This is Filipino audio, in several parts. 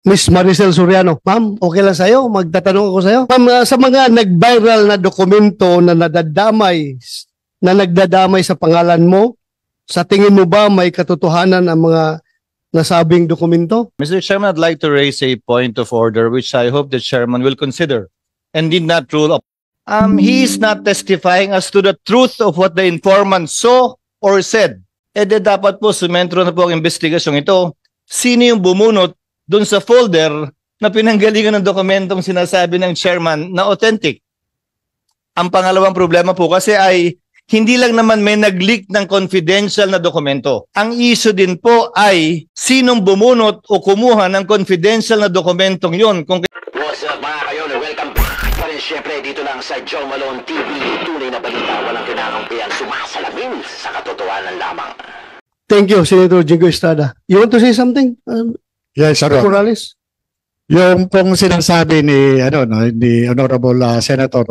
Miss Maricel Soriano. Ma'am, okay lang sa'yo? Magtatanong ako sa'yo. Ma'am, sa mga nag-viral na dokumento na nagdadamay sa pangalan mo, sa tingin mo ba may katotohanan ang mga nasabing dokumento? Mr. Chairman, I'd like to raise a point of order which I hope the chairman will consider and did not rule up. He is not testifying as to the truth of what the informant saw or said. Dapat po sumentro na po ang investigasyong ito. Sino yung bumunot dun sa folder na pinanggalingan ng dokumentong sinasabi ng chairman na authentic? Ang pangalawang problema po kasi ay hindi lang naman may nag-leak ng confidential na dokumento. Ang issue din po ay sinong bumunot o kumuha ng confidential na dokumentong yon. Kung What's up mga kayon? Welcome back pa rin syempre dito lang sa Joe Malone TV. Tunay na balita, walang kinakampihan, sumasalamin sa katotohanan lamang. Thank you, Senator Jingo Estrada. You want to say something, Yes, sir. Morales? Yung pong sinasabi ni ni Honorable Senator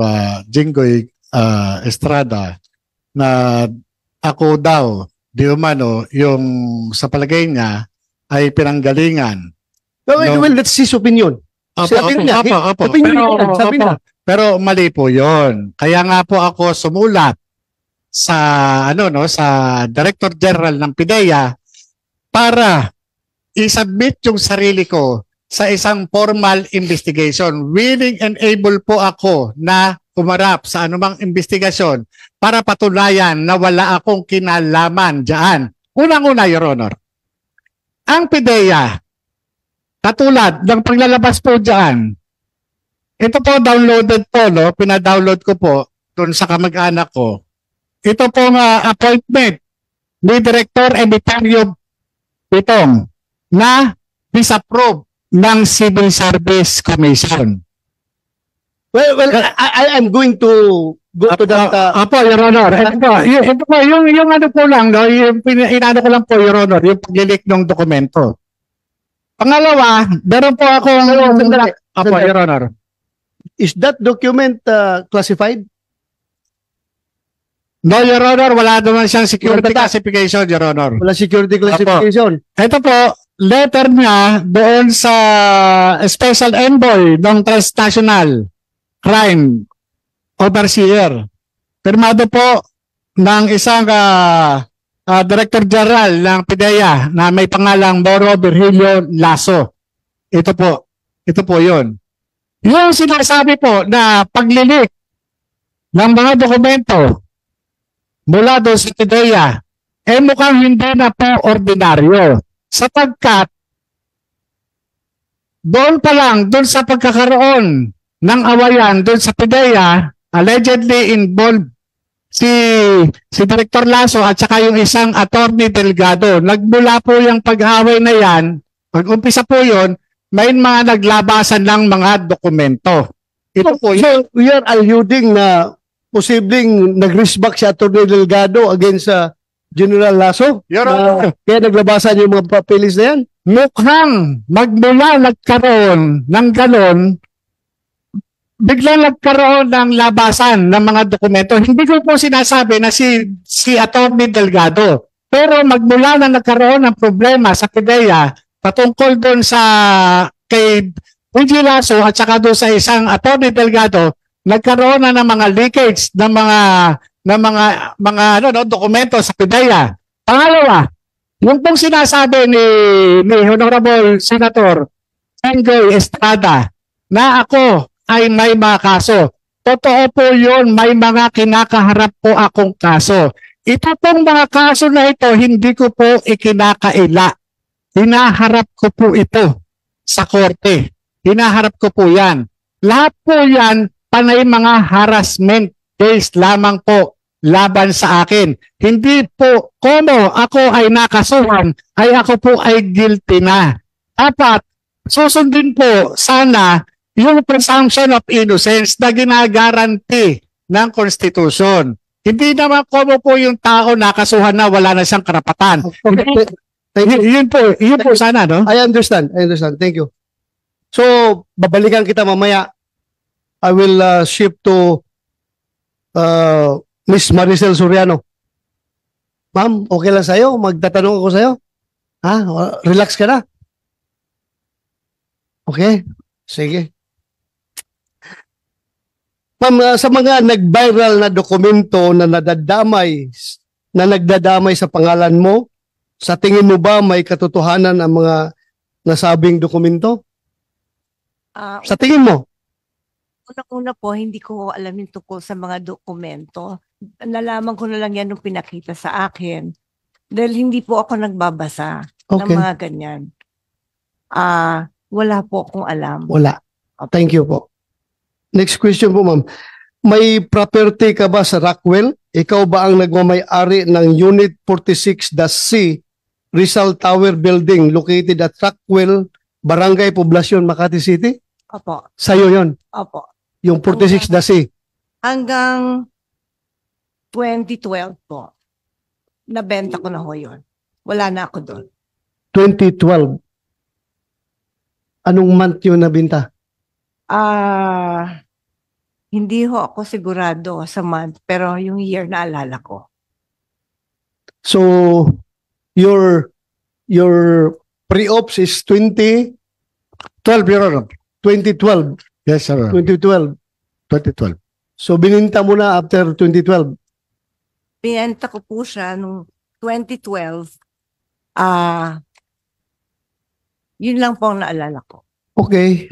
Jinggoy Estrada na ako daw di umano yung sa palagay niya ay pinanggalingan. Well, that's his opinion. Sabi niya, sabi niya. Pero mali po 'yon. Kaya nga po ako sumulat sa sa Director General ng PIDEA para i-submit yung sarili ko sa isang formal investigation. Willing and able po ako na kumarap sa anumang investigasyon para patunayan na wala akong kinalaman diyan. Unang-una, Your Honor, ang PIDEA, katulad ng paglalabas po diyan, ito po downloaded po, pinadownload ko po doon sa kamag-anak ko. Ito pong appointment ni Director Emitario Pitong na disapprove ng Civil Service Commission. Well, I'm going to go to that. Apo, Your Honor. Ito po, yung ano po lang, yung inano ko lang po, Your Honor, yung paglilik ng dokumento. Pangalawa, meron po akong... Apo, Your Honor. Is that document classified? No, Your Honor, wala naman siyang security classification, Your Honor. Wala security classification. Ito po, letter niya doon sa Special Envoy ng Transnational Crime Overseer. Pirmado po ng isang Director General ng PIDEA na may pangalang Moro Virgilio Lasso. Ito po yun. Yung sinasabi po na paglilik ng mga dokumento mula doon sa PIDEA, mukhang hindi na po ordinaryo. Sapagkat, doon pa lang, doon sa pagkakaroon ng awayan, doon sa PIDEA, allegedly involved si Director Lasso at saka yung isang Attorney Delgado. Nagmula po yung pag-away na yan, pag-umpisa po yun, may mga naglabasan ng mga dokumento. Ito po yun. So, we are alluding na posibleng nag-riskback si Atty. Delgado against General Lasso? Your Honor. Kaya naglabasan yung mga papeles na yan? Mukhang magmula nagkaroon ng ganon, biglang nagkaroon ng labasan ng mga dokumento. Hindi ko po sinasabi na si Atty. Delgado. Pero magmula na nagkaroon ng problema sa PIDEA patungkol doon sa kay PG Lasso at saka doon sa isang Atty. Delgado, nagkaroon na ng mga leakage ng mga dokumento sa PIDEA. Pangalawa, yung pong sinasabi ni Honorable Senator Jinggoy Estrada na ako ay may mga kaso. Totoo po yun, may mga kinakaharap po akong kaso. Ito pong mga kaso na ito, hindi ko po ikinakaila. Hinaharap ko po ito sa korte. Hinaharap ko po yan. Lahat po yan, panay mga harassment case lamang po laban sa akin. Hindi po, como ako ay nakasuhan, ay ako po ay guilty na. Dapat, susundin po sana yung presumption of innocence na ginagaranti ng Constitution. Hindi naman como po yung tao nakasuhan na wala na siyang karapatan. Yun po sana, no? I understand. Thank you. So, babalikan kita mamaya. I will shift to Miss Maricel Soriano. Ma'am, okay lang sa'yo? Magtatanong ako sa'yo? Ha? Relax ka na? Okay? Sige. Ma'am, sa mga nag-viral na dokumento na nagdadamay sa pangalan mo, sa tingin mo ba may katotohanan ang mga nasabing dokumento? Sa tingin mo? Unang-una po, hindi ko alam yung tungkol sa mga dokumento. Nalaman ko na lang yan nung pinakita sa akin. Dahil hindi po ako nagbabasa ng Okay. mga ganyan. Wala po akong alam. Wala. Thank you po. Next question po, ma'am. May property ka ba sa Rockwell? Ikaw ba ang nagmamay-ari ng Unit 46-C Rizal Tower Building located at Rockwell, Barangay Poblacion, Makati City? Opo. Sa'yo yon, Opo. yung 46-C. Hanggang 2012 po. Nabenta ko na ho yun. Wala na ako doon. 2012. Anong month yun nabinta? Hindi ho ako sigurado sa month, pero yung year naalala ko. So, your pre-ops is 2012, Your Honor. 2012. Yes, sir. 2012. 2012. So, bininta mo na after 2012. Pinenta ko po siya nung 2012. Yun lang po ang naalala ko. Okay.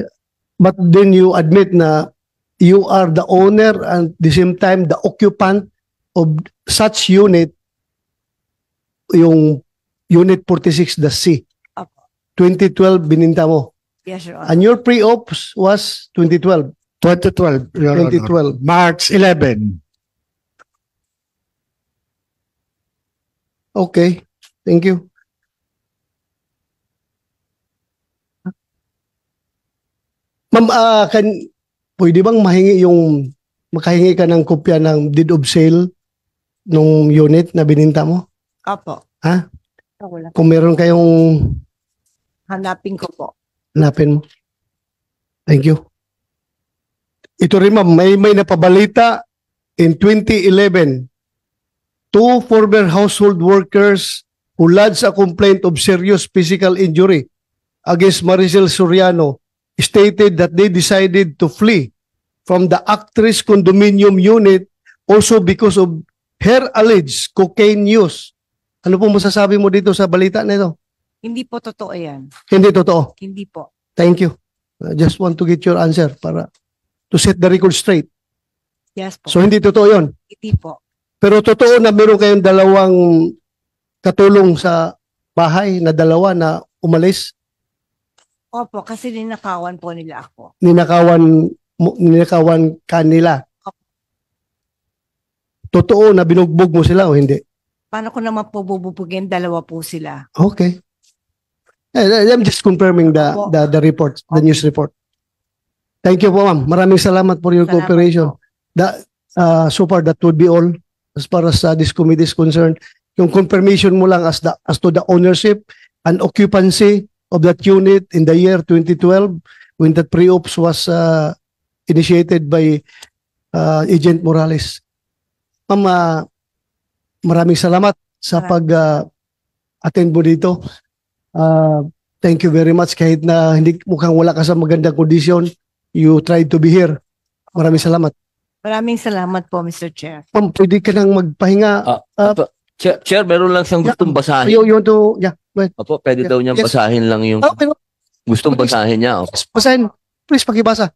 But then you admit na you are the owner and at the same time the occupant of such unit, yung Unit 46, the C. Apo. 2012 bininta mo. Yes, Your Honor. And your pre-ops was 2012. 2012, Your Honor. 2012. March 11. Okay. Thank you. Ma'am, pwede bang makahingi ka ng kopya ng deed of sale nung unit na bininta mo? Opo. Ha? Wala. Kung meron kayong Hanapin ko po. hanapin mo. Thank you. Ito rin ma'am, may napabalita in 2011. Two former household workers who lodged a complaint of serious physical injury against Maricel Soriano stated that they decided to flee from the actress condominium unit also because of her alleged cocaine use. Ano po masasabi mo dito sa balita na ito? Hindi po totoo yan. Hindi totoo. Hindi po. Thank you. I just want to get your answer para to set the record straight. Yes po. So hindi totoo yon. Hindi po. Pero totoo na meron kayong dalawang katulong sa bahay na dalawa na umalis, Opo, kasi ninakawan po nila ako. ninakawan kanila. Totoo na binugbog mo sila o hindi? Paano ko naman po bububugin? Dalawa po sila. Okay. I'm just confirming the report, the news report. Thank you po, ma'am. Maraming salamat for your Salamat cooperation. po. So far, that would be all as far as this committee is concerned. Yung confirmation mo lang as to the ownership and occupancy of that unit in the year 2012 when that pre-ops was initiated by Agent Morales. Ma'am, maraming salamat sa pag-attend mo dito. Thank you very much. Kahit na hindi mukhang wala ka sa magandang kondisyon, you tried to be here. Maraming salamat. Maraming salamat po, Mr. Chair. Ma'am, pwede ka nang magpahinga. Chair, meron lang siyang gustong basahin. You want to, yeah, go ahead. Opo, pwede daw niyang Yes. basahin lang yung Okay, gustong basahin niya. Opo. basahin. Please, pakibasa.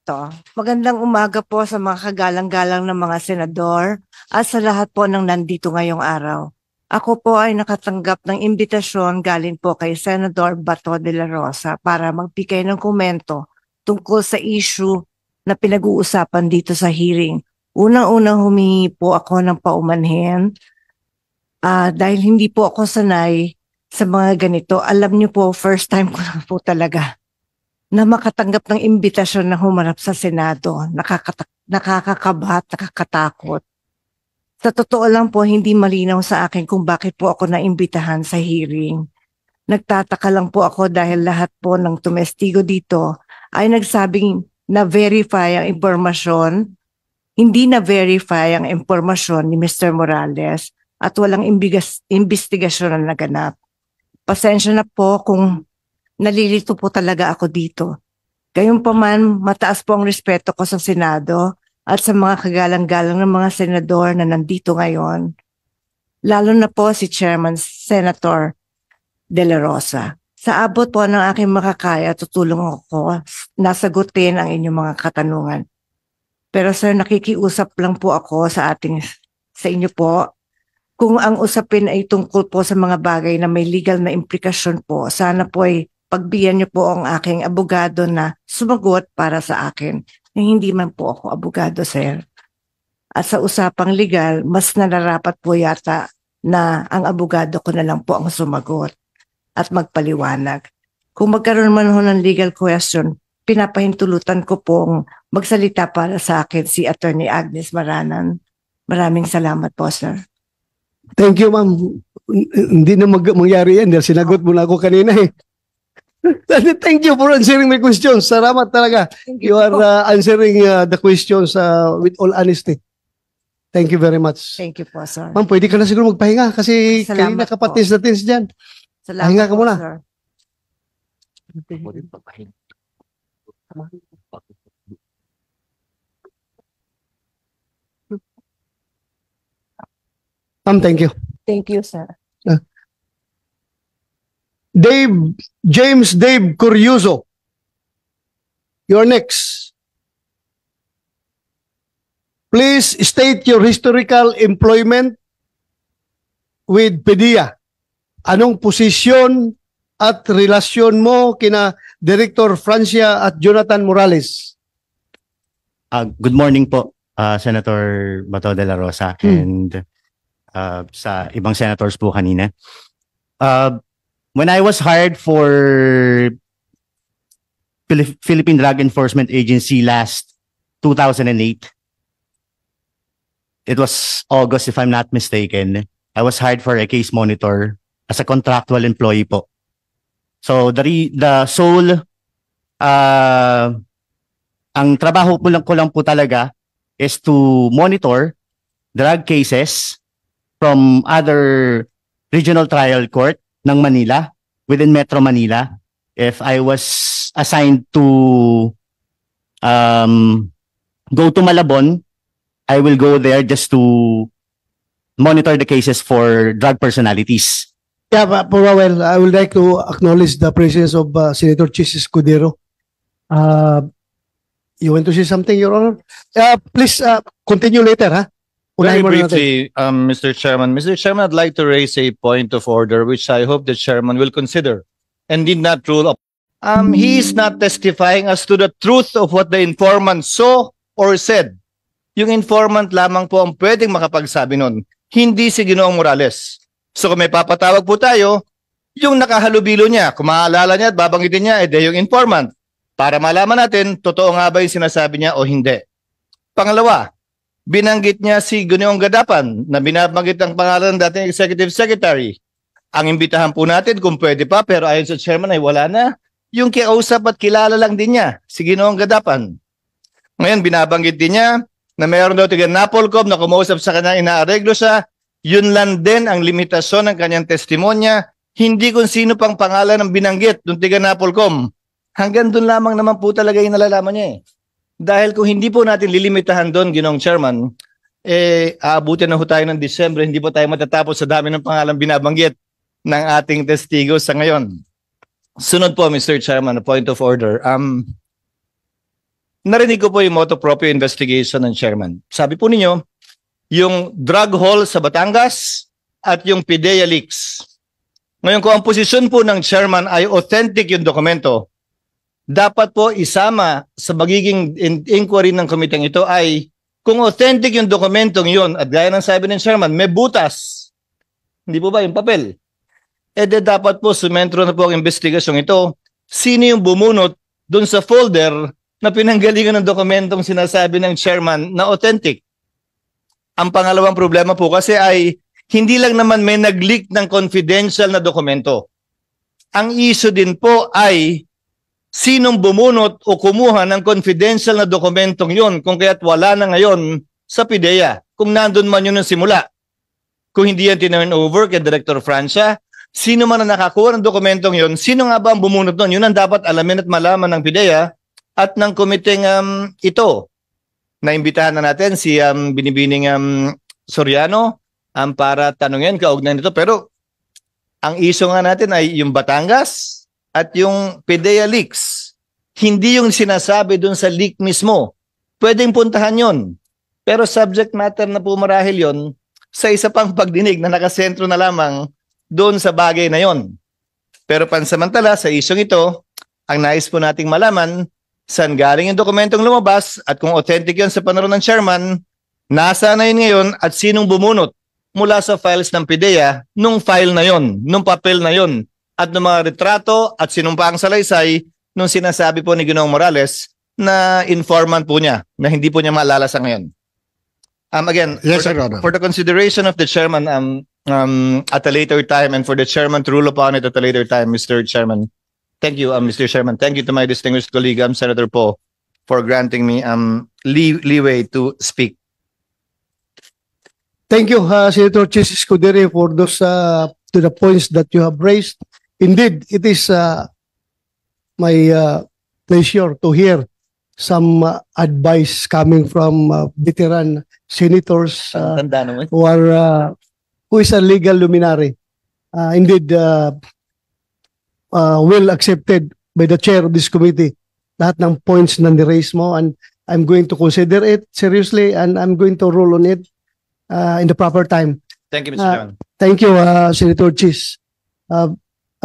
To. Magandang umaga po sa mga kagalang-galang ng mga senador at sa lahat po ng nandito ngayong araw. Ako po ay nakatanggap ng imbitasyon galing po kay Senador Bato de la Rosa para magbigay ng komento tungkol sa issue na pinag-uusapan dito sa hearing. Unang-unang humingi po ako ng paumanhin dahil hindi po ako sanay sa mga ganito. Alam niyo po, first time ko na po talaga na makatanggap ng imbitasyon na humarap sa Senado. Nakakakabahat, nakakatakot. Sa totoo lang po, hindi malinaw sa akin kung bakit po ako naimbitahan sa hearing. Nagtataka lang po ako dahil lahat po ng tumestigo dito ay nagsabing na-verify ang impormasyon, hindi na-verify ang impormasyon ni Mr. Morales at walang imbestigasyon na naganap. Pasensya na po kung nalilito po talaga ako dito. Gayunpaman, mataas po ang respeto ko sa Senado at sa mga kagalang-galang ng mga senador na nandito ngayon. Lalo na po si Chairman Senator De La Rosa. Sa abot po ng aking makakaya, tutulong ako na sagutin ang inyong mga katanungan. Pero sir, nakikiusap lang po ako sa inyo po. Kung ang usapin ay tungkol po sa mga bagay na may legal na implikasyon po, sana po ay pagbigyan niyo po ang aking abogado na sumagot para sa akin. Hindi man po ako abogado, sir. At sa usapang legal, mas nararapat po yata na ang abogado ko na lang po ang sumagot at magpaliwanag. Kung magkaroon man ho ng legal question, pinapahintulutan ko pong magsalita para sa akin si Attorney Agnes Maranan. Maraming salamat po, sir. Thank you, ma'am. Hindi na mangyari yan dahil sinagot mo na ako kanina eh. Thank you for answering my questions. Salamat talaga. You are answering the questions with all honesty. Thank you very much. Thank you po, sir. Ma'am, pwede ka na siguro magpahinga kasi Salamat kanina ka patis na tins dyan. Salamat Pahinga ka po, muna. sir. Ma'am, thank you. Thank you, sir. James Dave Curioso. You're next. Please state your historical employment with PDEA. Anong posisyon at relasyon mo kina Director Francia at Jonathan Morales? Good morning po, Senator Bato de la Rosa and sa ibang senators po kanina. When I was hired for Philippine Drug Enforcement Agency last 2008, it was August if I'm not mistaken, I was hired for a case monitor as a contractual employee po. So the sole ang trabaho ko lang po talaga is to monitor drug cases from other regional trial court ng Manila, within Metro Manila. If I was assigned to go to Malabon, I will go there just to monitor the cases for drug personalities. Yeah, well, I would like to acknowledge the presence of Senator Chis Escudero. You want to say something, Your Honor? Please continue later, ha? Very Unahin mo na natin. briefly, Mr. Chairman. Mr. Chairman, I'd like to raise a point of order which I hope the chairman will consider and did not rule up. He is not testifying as to the truth of what the informant saw or said. Yung informant lamang po ang pwedeng makapagsabi nun, hindi si Ginoong Morales. So kung may papatawag po tayo, yung nakahalubilo niya, kung maaalala niya at babanggitin niya, yung informant. Para malaman natin, totoo nga ba yung sinasabi niya o hindi. Pangalawa, binanggit niya si Ginoong Gadapan na binabanggit ang pangalan ng dating Executive Secretary. Ang imbitahan po natin kung pwede pa, pero ayon sa chairman ay wala na. Yung kiausap at kilala lang din niya, si Ginoong Gadapan. Ngayon, binabanggit din niya na mayroon daw tiga Napolcom na kumausap sa kanya, inaareglo siya. Yun lang din ang limitasyon ng kanyang testimonya, hindi kung sino pang pangalan ng binanggit ng tiga Napolcom. Hanggang doon lamang naman po talaga yung nalalaman niya eh. Dahil kung hindi po natin lilimitahan doon, Ginoong Chairman, aabutin na ho tayo ng Disyembre, hindi po tayo matatapos sa dami ng pangalan binabanggit ng ating testigo sa ngayon. Sunod po, Mr. Chairman, a point of order. Narinig ko po yung motu proprio investigation ng chairman. Sabi po ninyo, yung drug haul sa Batangas at yung PDEA leaks. Ngayon, kung ang posisyon po ng chairman ay authentic yung dokumento, dapat po isama sa magiging inquiry ng komiteng ito ay kung authentic yung dokumentong yun at gaya ng sabi ng chairman, may butas. Hindi po ba yung papel? Dapat po sumentro na po ang investigasyong ito. Sino yung bumunot dun sa folder na pinanggalingan ng dokumentong sinasabi ng chairman na authentic? Ang pangalawang problema po kasi ay hindi lang naman may nag-leak ng confidential na dokumento. Ang issue din po ay sinong bumunot o kumuha ng confidential na dokumentong yun kung kaya't wala na ngayon sa PDEA. Kung nandun man yun ng simula. Kung hindi yan tinurn over kay Director Francia, Sino man ang nakakuha ng dokumentong yon, sino nga ba ang bumunot nun? Yun ang dapat alamin at malaman ng PIDEA at ng komiteng ito. Naimbitahan na natin si Binibining Soriano para tanungin kaugnay nito. Pero ang issue nga natin ay yung Batangas at yung PIDEA leaks. Hindi yung sinasabi dun sa leak mismo. Pwedeng puntahan yon. Pero subject matter na po marahil yon sa isa pang pagdinig na nakasentro na lamang doon sa bagay na yon. Pero pansamantala sa isyong ito, ang nais po nating malaman saan galing yung dokumentong lumabas at kung authentic yun sa panaron ng chairman, nasa na yun ngayon at sinong bumunot mula sa files ng PIDEA nung file na yon, nung papel na yon, at ng mga retrato at sinumpaang salaysay nung sinasabi po ni Ginoong Morales na informant po niya na hindi po niya maalala sa ngayon. Again, Yes, Your Honor. for the consideration of the chairman at a later time and for the chairman to rule upon it at a later time, Mr. Chairman. Thank you, Mr. Chairman. Thank you to my distinguished colleague, Senator Poe, for granting me leeway to speak. Thank you, Senator Chis Escudero, for those to the points that you have raised. Indeed, it is my pleasure to hear some advice coming from veteran senators Tanda naman. who is a legal luminary. Indeed, well accepted by the chair of this committee. Lahat ng points na ni-raise mo, and I'm going to consider it seriously and I'm going to rule on it in the proper time. Thank you, Mr. Chairman. Thank you, Senator Chis. I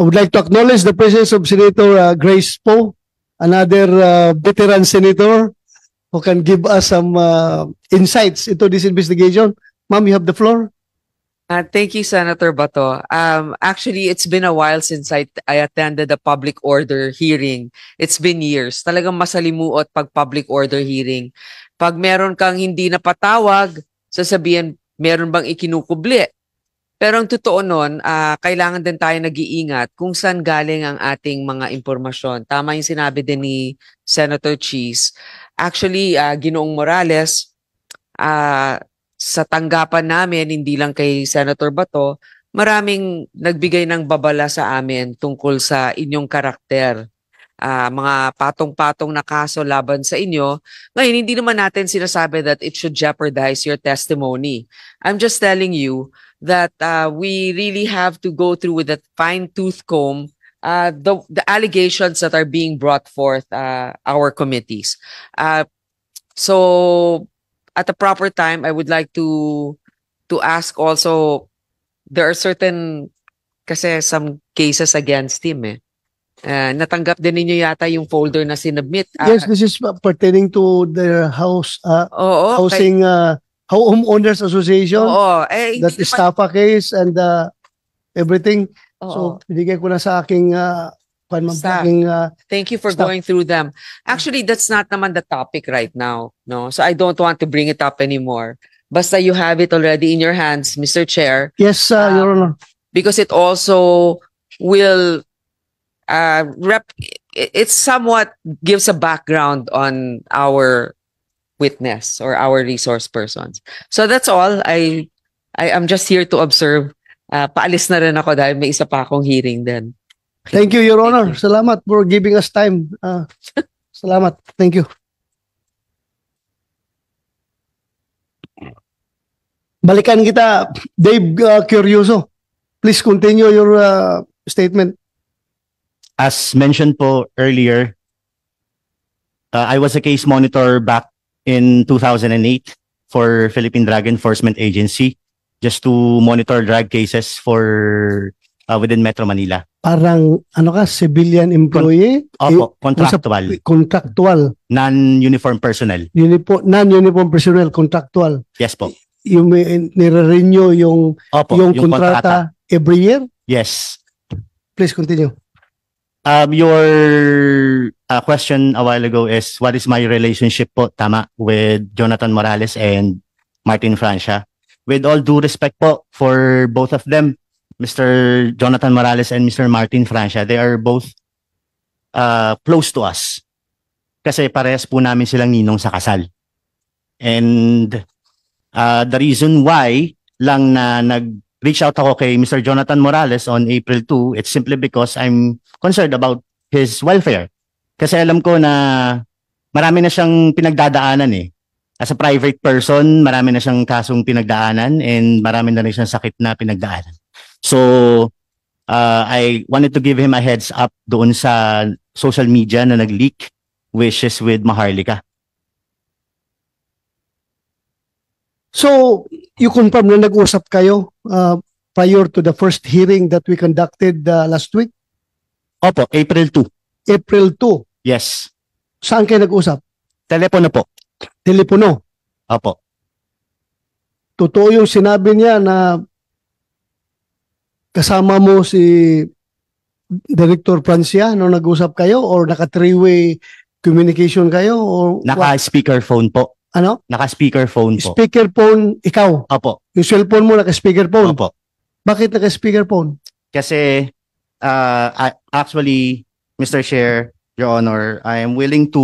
would like to acknowledge the presence of Senator Grace Poe, another veteran senator who can give us some insights into this investigation. Ma'am, you have the floor. Thank you, Senator Bato. Actually, it's been a while since I attended a public order hearing. It's been years. Talagang masalimuot pag public order hearing. Pag meron kang hindi napatawag, sasabihin, meron bang ikinukubli? Pero ang totoo nun, kailangan din tayo nag-iingat kung saan galing ang ating mga impormasyon. Tama yung sinabi din ni Senator Chis. Actually, Ginoong Morales, sa tanggapan namin, hindi lang kay Senator Bato, maraming nagbigay ng babala sa amin tungkol sa inyong karakter. Mga patong-patong na kaso laban sa inyo. Ngayon, hindi naman natin sinasabi that it should jeopardize your testimony. I'm just telling you that we really have to go through with a fine-tooth comb the allegations that are being brought forth our committees. So, at the proper time, I would like to ask also, there are certain, kasi some cases against him natanggap din ninyo yata yung folder na sinubmit. Yes, this is pertaining to their house, Oo, housing, homeowners association, oo. that Hindi naman- estafa case and everything. oo. So, binigay ko na sa aking, Staff. Thank you for Stop. going through them. Actually, that's not naman the topic right now, no? So I don't want to bring it up anymore. Basta you have it already in your hands, Mr. Chair, Yes, Your Honor. because it also will it somewhat gives a background on our witness or our resource persons. So that's all. I'm just here to observe. Paalis na rin ako dahil may isa pa akong hearing din. Thank you, Your Thank Honor. you. Salamat for giving us time. Salamat. Thank you. Balikan kita, Dave Curioso. Please continue your statement. As mentioned po earlier, I was a case monitor back in 2008 for Philippine Drug Enforcement Agency just to monitor drug cases for within Metro Manila. Parang, ano ka, civilian employee? Opo, contractual, Contractual. non-uniform personnel. Non-uniform personnel, contractual. Yes po. Yung nire-renew yung Opo, yung kontrata every year? Yes. Please continue. Your question a while ago is what is my relationship po, tama, with Jonathan Morales and Martin Francia. With all due respect po for both of them, Mr. Jonathan Morales and Mr. Martin Francia, they are both close to us. Kasi parehas po namin silang ninong sa kasal. And the reason why lang na nag-reach out ako kay Mr. Jonathan Morales on April 2, it's simply because I'm concerned about his welfare. Kasi alam ko na marami na siyang pinagdadaanan eh. As a private person, marami na siyang kasong pinagdaanan and marami na rin siyang sakit na pinagdaanan. So, I wanted to give him a heads up doon sa social media na nag-leak wishes with Maharlika. So, you confirm na nag-usap kayo prior to the first hearing that we conducted last week? Opo, April 2. April 2. Yes. Saan kayo nag-usap? Telepono po. Telepono. Opo. Totoo yung sinabi niya na kasama mo si Director Francia nung nag-usap kayo or naka-three-way communication kayo? Or Naka-speakerphone po. Ano? Naka-speakerphone po. Speakerphone, ikaw? Opo. Yung cellphone mo naka-speakerphone? Opo. Bakit naka-speakerphone? Kasi actually, Mr. Chair, Your Honor, I am willing to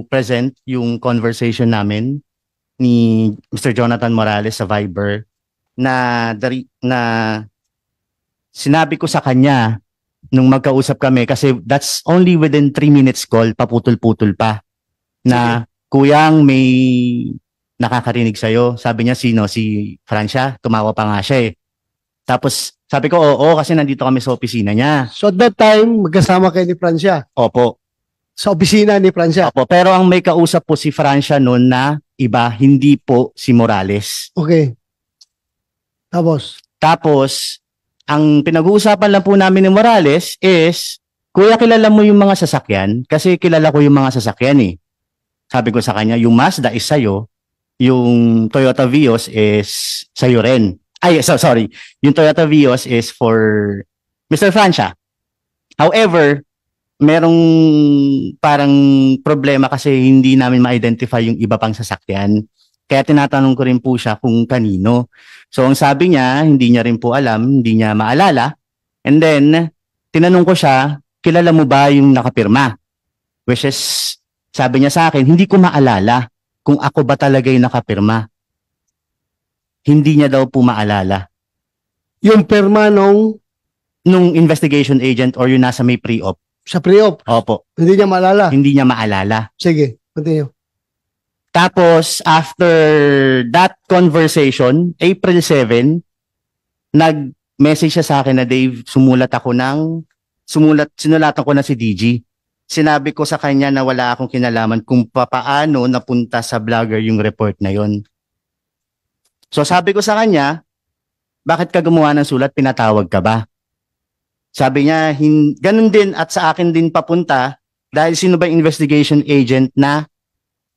present yung conversation namin ni Mr. Jonathan Morales sa Viber na sinabi ko sa kanya nung magkausap kami kasi that's only within 3 minutes call, paputol-putol pa na kuyang may nakakarinig sa'yo. Sabi niya, sino? Si Francia? Tumawa pa nga siya eh. Tapos sabi ko, oo, kasi nandito kami sa opisina niya. So at that time, magkasama kayo ni Francia? Opo. Sa opisina ni Francia? Opo, pero ang may kausap po si Francia noon na iba, hindi po si Morales. Okay. Tapos, ang pinag-uusapan lang po namin ni Morales is, kuya, kilala mo yung mga sasakyan? Kasi kilala ko yung mga sasakyan eh. Sabi ko sa kanya, yung Mazda is sa'yo, yung Toyota Vios is sa'yo rin. Ay, sorry. Yung Toyota Vios is for Mr. Francia. However, merong parang problema kasi hindi namin ma-identify yung iba pang sasakyan. Kaya tinatanong ko rin po siya kung kanino. So ang sabi niya, hindi niya rin po alam, hindi niya maalala. And then, tinanong ko siya, kilala mo ba yung nakapirma? Which is, sabi niya sa akin, hindi ko maalala kung ako ba talaga yung nakapirma. Hindi niya daw po maalala. yung perma nung Investigation agent or yung nasa may pre-op. sa pre-op, Opo, hindi niya maalala. hindi niya maalala. Sige, continue. Tapos, after that conversation, April 7, nag-message siya sa akin na, Dave, sinulatan ko na si DG. Sinabi ko sa kanya na wala akong kinalaman kung papaano napunta sa vlogger yung report na yon. So sabi ko sa kanya, bakit ka gumawa ng sulat, pinatawag ka ba? Sabi niya, ganun din at sa akin din papunta dahil sino ba yung investigation agent na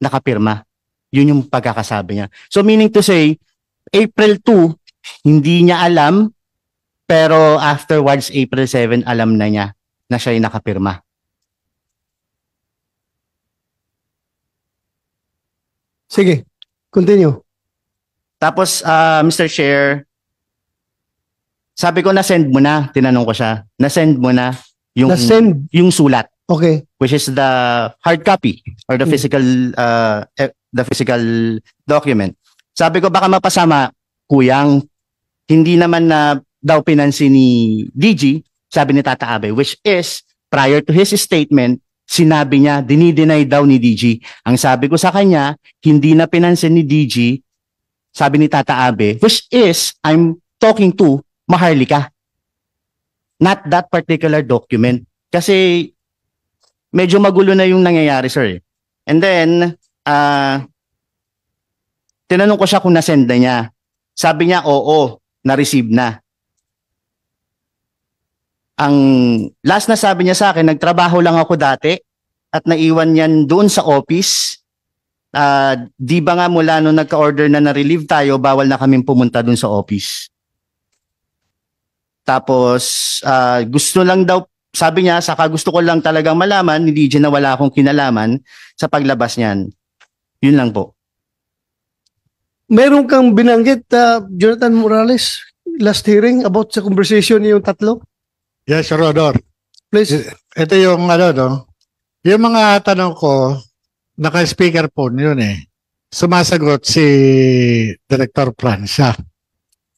nakapirma? Yun yung pagkakasabi niya. So meaning to say, April 2, hindi niya alam, pero afterwards, April 7, alam na niya na siya yung nakapirma. Sige, continue. Tapos, Mr. Chair, sabi ko, na-send mo na. Tinanong ko siya, na-send mo na Na-send. yung sulat, Okay. which is the hard copy or the physical document. Sabi ko, baka mapasama, kuyang, hindi naman na daw pinansin ni DG, sabi ni Tata Abe, which is, prior to his statement, sinabi niya, dinideny daw ni DG. Ang sabi ko sa kanya, hindi na pinansin ni DG, sabi ni Tata Abe, which is, I'm talking to Maharlika. Not that particular document. Kasi, medyo magulo na yung nangyayari, sir. And then, tinanong ko siya kung nasend na niya. Sabi niya, oo, na-receive na. Ang last na sabi niya sa akin, nagtrabaho lang ako dati at naiwan yan doon sa office. Di ba nga mula nung nagka-order na na-relieve tayo, bawal na kaming pumunta doon sa office. Tapos, gusto lang daw, sabi niya, saka gusto ko lang talagang malaman, ni DJ na wala akong kinalaman sa paglabas niyan. Yun lang po. Meron kang binanggit, Jonathan Morales, last hearing about sa conversation yung tatlo? Yes, Your Honor. Please. Ito yung no? Yung mga tanong ko, naka-speakerphone yun eh. Sumasagot si Director Francia.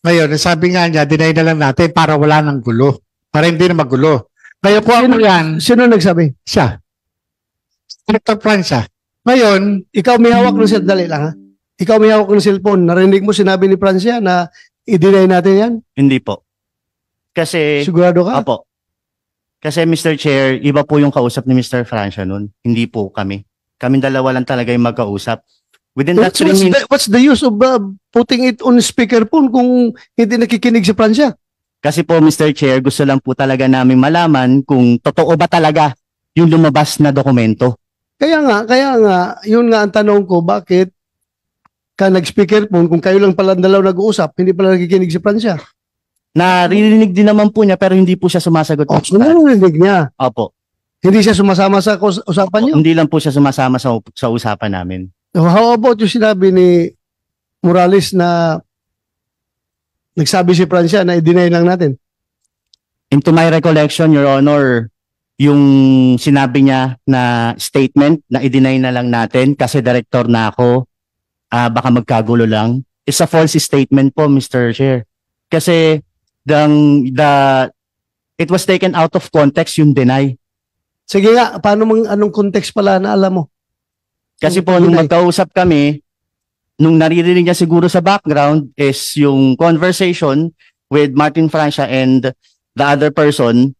Ngayon, sabi nga niya, deny na lang natin para wala ng gulo. Para hindi na magulo. Ngayon po ako yan, Sino nagsabi? siya. Director Francia. Ngayon, Ikaw may hawak ng cellphone. Dali lang ha. Ikaw may hawak ng cellphone. Narinig mo sinabi ni Francia na i-deny natin yan? Hindi po. Kasi, Sigurado ka? Apo. Kasi Mr. Chair, iba po yung kausap ni Mr. Francia nun. Hindi po kami. Kaming dalawa lang talaga yung magkausap. Within that 3 minutes, What's the use of putting it on speakerphone kung hindi nakikinig si Francia? kasi po Mr. Chair, gusto lang po talaga namin malaman kung totoo ba talaga yung lumabas na dokumento. Kaya nga, yun nga ang tanong ko, bakit ka nag-speakerphone kung kayo lang pala dalaw nag-uusap, hindi pala nakikinig si Francia? Naririnig din naman po niya pero hindi po siya sumasagot. O, so narinig niya. Opo. Hindi siya sumasama sa usapan niyo? Hindi lang po siya sumasama sa usapan namin. How about yung sinabi ni Morales na nagsabi si Francia na i-deny lang natin? Into my recollection, Your Honor, yung sinabi niya na statement na i-deny na lang natin kasi director na ako, baka magkagulo lang, is a false statement po, Mr. Chair. Kasi it was taken out of context yung deny. Sige nga, anong context pala na alam mo? Kasi po, nung magkausap kami, nung naririnig niya siguro sa background is yung conversation with Martin Francia and the other person,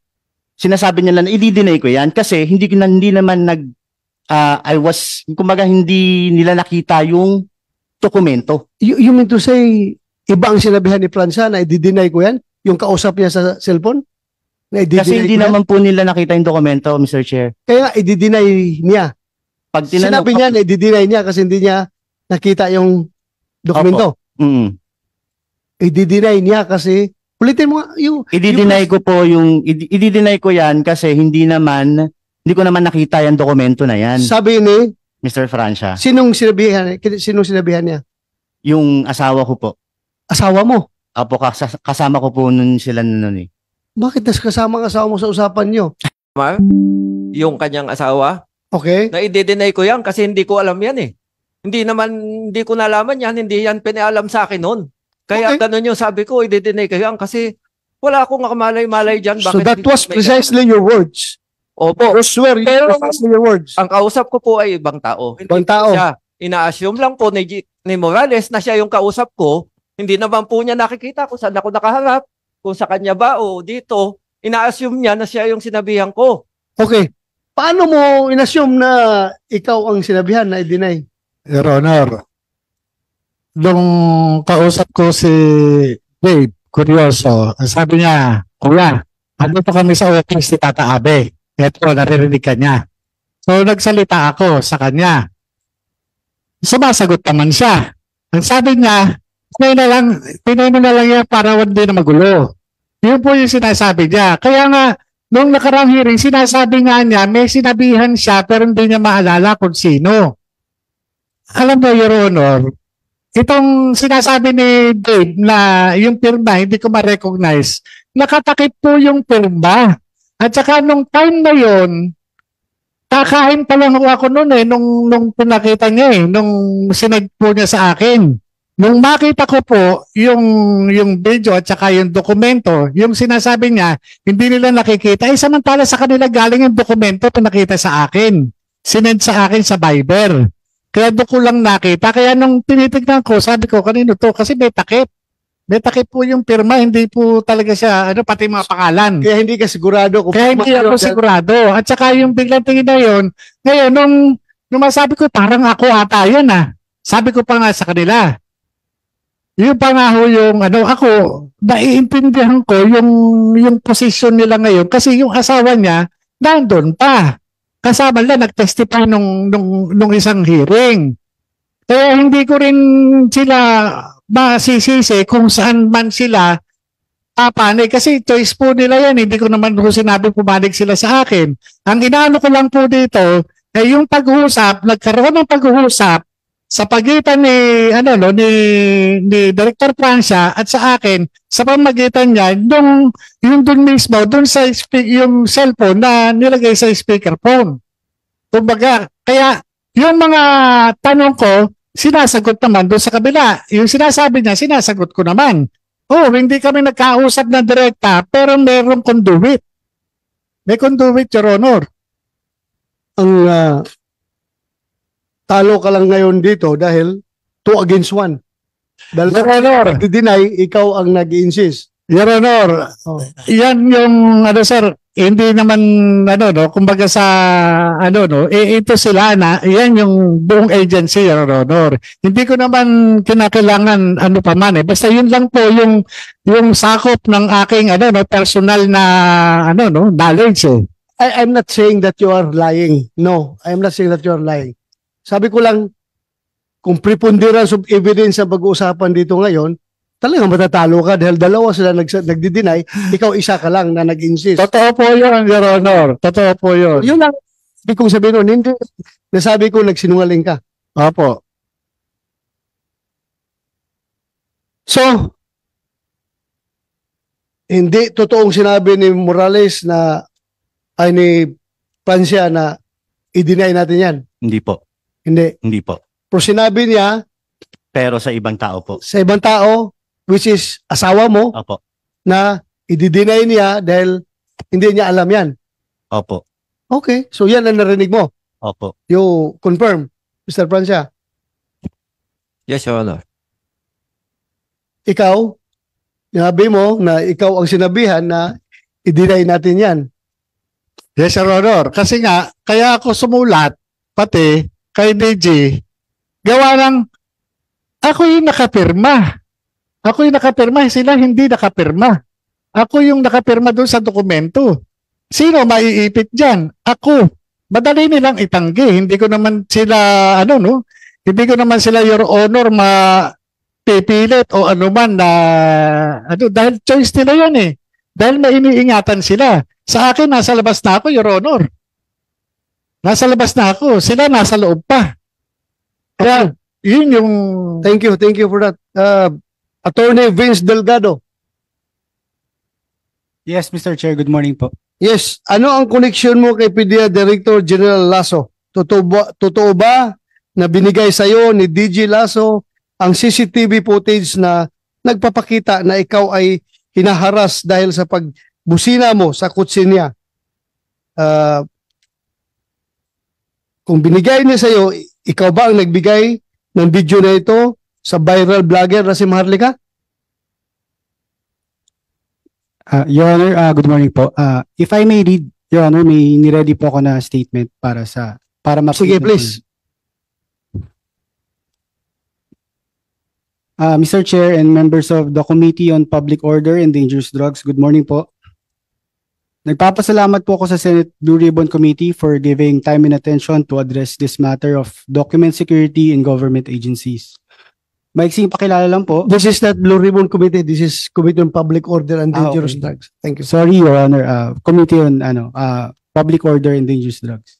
sinasabi niya lang, i-deny ko yan kasi hindi naman kumbaga hindi nila nakita yung dokumento. You mean to say, iba ang sinabihan ni Francia na i-deny ko yan? Yung kausap niya sa cellphone? Na Kasi hindi naman po nila nakita yung dokumento, Mr. Chair. Kaya nga, i-deny niya. Pag Sinabi niya na i-deny niya kasi hindi niya nakita yung dokumento. I-deny niya kasi, ulitin mo nga, I-deny ko yan kasi hindi ko naman nakita yung dokumento na yan, sabi ni, Mr. Francia. sinong sinabihan niya? Yung asawa ko po. Asawa mo. Apo, kasama ko po nun sila nun eh. Bakit nas kasama ang asawa mo sa usapan niyo? Yung kanyang asawa, Okay? na i-deny ko yan kasi hindi ko alam yan eh. Hindi ko nalaman yan, hindi yan pinialam sa akin noon. Kaya Okay. ganun yung sabi ko, i-deny ko yan kasi wala akong kamalay-malay dyan. So Bakit that hindi was ko may- precisely your words. Opo. I swear, Pero- precisely your words. Ang kausap ko po ay ibang tao. Hindi Ibang po tao. siya. Ina-assume lang po ni Morales na siya yung kausap ko. Hindi naman po niya nakikita kung saan ako nakaharap, kung sa kanya ba o dito. Ina-assume niya na siya yung sinabihan ko. Okay. Paano mo inassume na ikaw ang sinabihan na i-deny? Your Honor, nung kausap ko si Dave Curioso, ang sabi niya, Kuya, andito kami sa office ni Tata Abe. Ito, naririnig ka niya. So, nagsalita ako sa kanya. Sumasagot naman siya. Ang sabi niya, pinay mo na lang yan para hindi na magulo. Yun po yung sinasabi niya. Kaya nga, nung nakarang hearing, sinasabi nga niya, may sinabihan siya pero hindi niya maalala kung sino. Alam mo, Your Honor, itong sinasabi ni Dave na yung pirma, hindi ko ma-recognize, nakatakip po yung pirma. At saka nung time na yun, kakain pa lang ako noon nung pinakita niya nung sinag po niya sa akin. Nung makita ko po yung video at saka yung dokumento, yung sinasabi niya, hindi nila nakikita. Samantala sa kanila galing yung dokumento pinakita sa akin. Sinend sa akin sa Viber. Kaya doon ko lang nakita. Kaya nung tinitignan ko, sabi ko, kanino to? Kasi may takip. May takip po yung pirma, hindi po talaga siya, pati mga pangalan. Kaya hindi ka sigurado kung Kaya hindi ako sigurado. At saka yung biglang tingin na yun, ngayon, nung masabi ko, parang ako ata yun Sabi ko pa nga sa kanila, yung pa nga ho yung, ako, naiintindihan ko yung posisyon nila ngayon kasi yung asawa niya, nandun pa. Kasama nila, nag-testify nung isang hearing. Kaya hindi ko rin sila masisisi kung saan man sila papanig. Kasi choice po nila yan. Hindi ko naman po sinabi pumanig sila sa akin. Ang inaano ko lang po dito ay yung pag-uusap, nagkaroon ng pag-uusap sa pagitan ni Director Francia at sa akin, sa pamagitan niya, yung dun mismo, dun sa yung cellphone na nilagay sa speakerphone. Kumbaga, kaya yung mga tanong ko, sinasagot naman doon sa kabila. Yung sinasabi niya, sinasagot ko naman. Oh, hindi kami nagkausap na direkta, pero merong conduit. May conduit, Your Honor. Ang talo ka lang ngayon dito dahil 2 against 1. Dahil Your Honor, nag-deny, ikaw ang nag-insist. Your Honor, Oh. yan yung, sir, hindi naman, kumbaga sa, ito sila na, yan yung buong agency, Your Honor. Hindi ko naman kinakailangan, pa man eh. Basta yun lang po yung sakop ng aking, personal na, knowledge eh. I'm not saying that you are lying. No, I'm not saying that you are lying. Sabi ko lang, kung preponderance of evidence ang pag-uusapan dito ngayon, talagang matatalo ka dahil dalawa sila nagdi-deny, ikaw isa ka lang na nag-insist. Totoo po yun, Your Honor. Totoo po yun. Yun lang, hindi kong sabihin nun, hindi, nasabi ko nagsinungaling ka. Opo. So, hindi totoong sinabi ni Morales na, ay ni Francia na i-deny natin yan. Hindi po. Hindi. Hindi po. Pero sinabi niya Pero sa ibang tao po. sa ibang tao, which is asawa mo, Opo. na i-deny niya dahil hindi niya alam yan. Opo. Okay, so yan ang narinig mo. Opo. You confirm, Mr. Francia. Yes, Your Honor. Ikaw, sinabi mo na ikaw ang sinabihan na i-deny natin yan. Yes, Your Honor. Kasi nga, kaya ako sumulat, pati kay DG, gawa ng ako yung nakapirma. Ako yung nakapirma, sila hindi nakapirma. Ako yung nakapirma doon sa dokumento. Sino maiipit dyan? Ako. Madali nilang itanggi. Hindi ko naman sila, hindi ko naman sila, Your Honor, mapipilit o anuman na, dahil choice nila yan eh. Dahil may iniingatan sila. Sa akin, nasa labas na ako, Your Honor. Nasa labas na ako. Sila nasa loob pa. Kaya, yun yung... Thank you for that. Attorney Vince Delgado. Yes, Mr. Chair. Good morning po. Yes, ano ang connection mo kay PDEA Director General Lasso? Totoo ba na binigay sa iyo ni DG Lasso ang CCTV footage na nagpapakita na ikaw ay hinaharas dahil sa pagbusina mo sa kutsi niya? Kung binigay niya sa iyo, ikaw ba ang nagbigay ng video na ito sa viral vlogger na si Maharlika? Your Honor, good morning po. If I may read, Your Honor, may niready po ako na statement para Sige, please. Mr. Chair and members of the Committee on Public Order and Dangerous Drugs, good morning po. Nagpapasalamat po ako sa Senate Blue Ribbon Committee for giving time and attention to address this matter of document security in government agencies. Maiksing pakilala lang po. This is not Blue Ribbon Committee. This is Committee on Public Order and Dangerous Okay. Drugs. Thank you. Sorry, Your Honor. Committee on Public Order and Dangerous Drugs.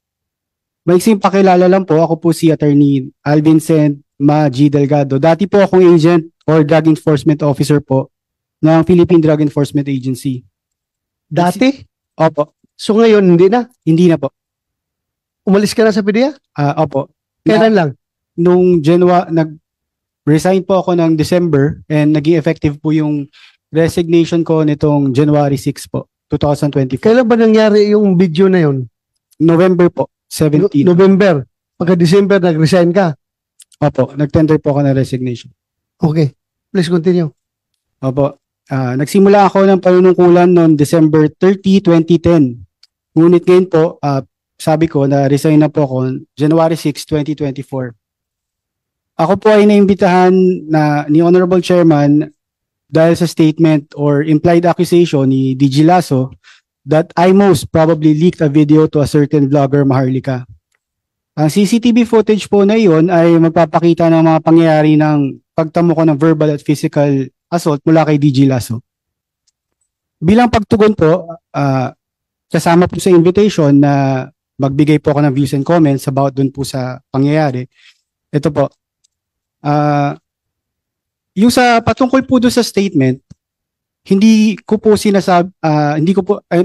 Maiksing pakilala lang po. Ako po si Attorney Alvin Send Ma G. Delgado. Dati po akong agent or drug enforcement officer po ng Philippine Drug Enforcement Agency. Dati? Opo. So ngayon, hindi na? Hindi na po. Umalis ka na sa PDEA? Opo. Kailan lang? Nung nag-resign po ako ng December and naging effective po yung resignation ko nitong January 6 po, 2024. Kailan ba nangyari yung video na yun? November po, 17. November. Pagka-December, nag-resign ka? Opo, nag-tender po ako ng resignation. Okay. Please continue. Opo. Nagsimula ako ng panunungkulan noong December 30, 2010. Ngunit ngayon po, sabi ko na resign na po ako January 6, 2024. Ako po ay naimbitahan ni Honorable Chairman dahil sa statement or implied accusation ni DG Lasso that I most probably leaked a video to a certain vlogger, Maharlika. Ang CCTV footage po na iyon ay magpapakita ng mga pangyayari ng pagtamo ko ng verbal at physical assault mula kay DG Lasso. Bilang pagtugon po, kasama po sa invitation na magbigay po ako ng views and comments about dun po sa pangyayari. Ito po. Yung sa patungkol po doon sa statement, hindi ko po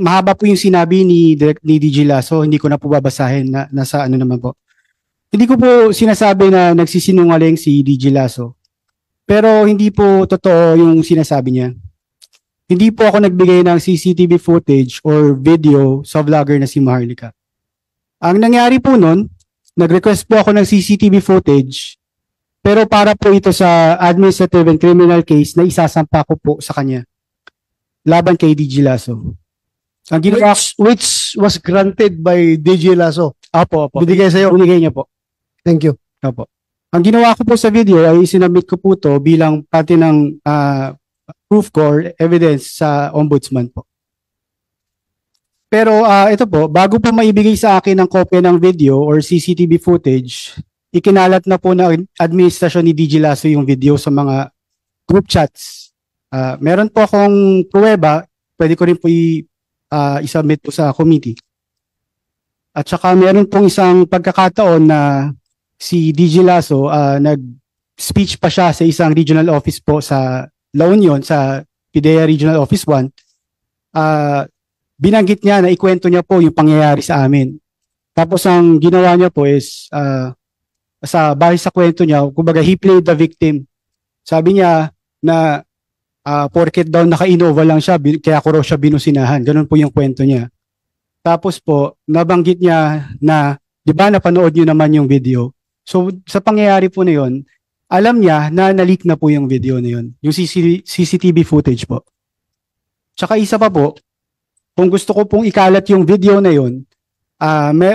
mahaba po yung sinabi ni DG Lasso, hindi ko na po babasahin na nasa ano naman po. Hindi ko po sinasabi na nagsisinungaling si DG Lasso. Pero hindi po totoo yung sinasabi niya. Hindi po ako nagbigay ng CCTV footage or video sa vlogger na si Maharlika. Ang nangyari po nun, nag-request po ako ng CCTV footage, pero para po ito sa administrative and criminal case na isasampa ko po sa kanya. Laban kay DG Lasso. Ang ginawa, Which was granted by DJ Lasso. opo. Binigay sa'yo. Binigay niya po. Thank you. Opo. Ang ginawa ko po sa video ay sinabit ko po to bilang pati ng proof ko or evidence sa ombudsman po. Pero ito po, bago po maibigay sa akin ng kopya ng video or CCTV footage, ikinalat na po ng administrasyon ni DG Lasso yung video sa mga group chats. Meron po akong pruweba, pwede ko rin po i-submit po sa committee. At saka meron pong isang pagkakataon na si DG Lasso, nag-speech pa siya sa isang regional office po sa La Union, sa PIDEA Regional Office 1. Binanggit niya na ikwento niya po yung pangyayari sa amin. Tapos ang ginawa niya po is, base sa kwento niya, kumbaga he played the victim. Sabi niya na porket daw naka-Innova lang siya, kaya ko raw siya binusinahan. Ganun po yung kwento niya. Tapos po, nabanggit niya na, di ba napanood niyo naman yung video? So sa pangyayari po na yun, alam niya na na-leak na po yung video na yun. Yung CCTV footage po. Tsaka isa pa po, kung gusto ko pong ikalat yung video na yun,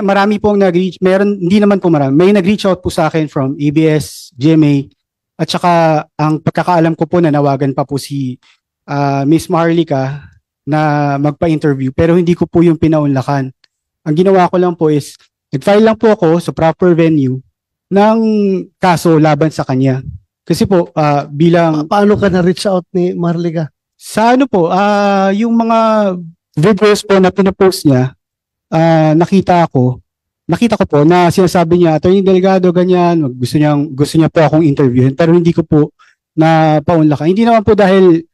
marami pong nag-reach, hindi naman po marami, may nag-reach out po sa akin from ABS, GMA, at saka ang pagkakaalam ko po na nawagan pa po si Miss Maharlika na magpa-interview, pero hindi ko po yung pinaunlakan. Ang ginawa ko lang po is, nag-file lang po ako sa proper venue ng kaso laban sa kanya. Kasi po, bilang... Paano ka na-reach out ni Maharlika? Sa ano po, yung mga videos po na pinapost niya, nakita ko po na sinasabi niya, Attorney Delgado, ganyan, gusto niya po akong interviewin, pero hindi ko po na paunlakan. Hindi naman po dahil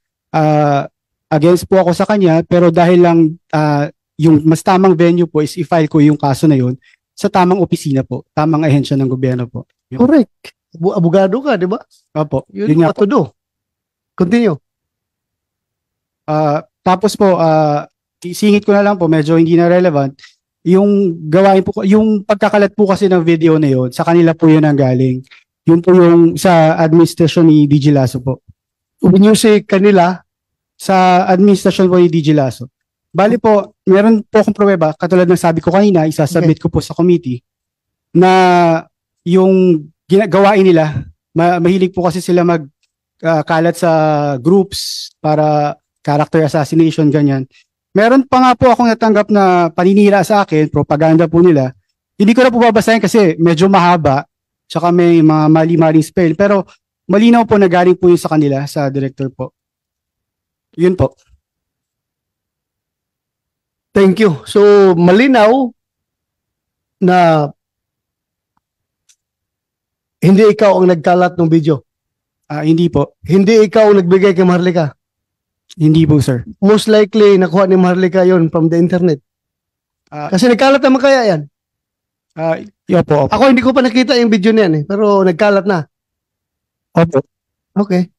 against po ako sa kanya, pero dahil lang yung mas tamang venue po is i-file ko yung kaso na yun sa tamang opisina po, tamang ahensya ng gobyerno po. Yun. Correct. Abogado ka, di ba? Opo. Yun nga to do. Continue. Tapos po, isingit ko na lang po, medyo hindi na relevant. Yung gawain po, yung pagkakalat po kasi ng video na yun, sa kanila po yun ang galing. Yun po yung sa administrasyon ni DG Lasso po. When you say kanila, sa administrasyon po ni DG Lasso. Bali po, meron po akong pruweba, katulad ng sabi ko kanina, isasubmit ko po sa committee, na yung gawain nila, mahilig po kasi sila magkalat sa groups para character assassination, ganyan. Meron pa nga po akong natanggap na paninira sa akin, propaganda po nila. Hindi ko na po babasahin kasi medyo mahaba, tsaka may mga mali-maling spell, pero malinaw po na galing po yun sa kanila, sa director po. Yun po. thank you. So, malinaw na hindi ikaw ang nagkalat ng video. Hindi po. Hindi ikaw ang nagbigay kay Maharlika. Hindi po, sir. Most likely, nakuha ni Maharlika yon from the internet. Kasi nagkalat naman kaya yan. Opo. Ako hindi ko pa nakita yung video niyan eh, pero nagkalat na. Opo. Okay.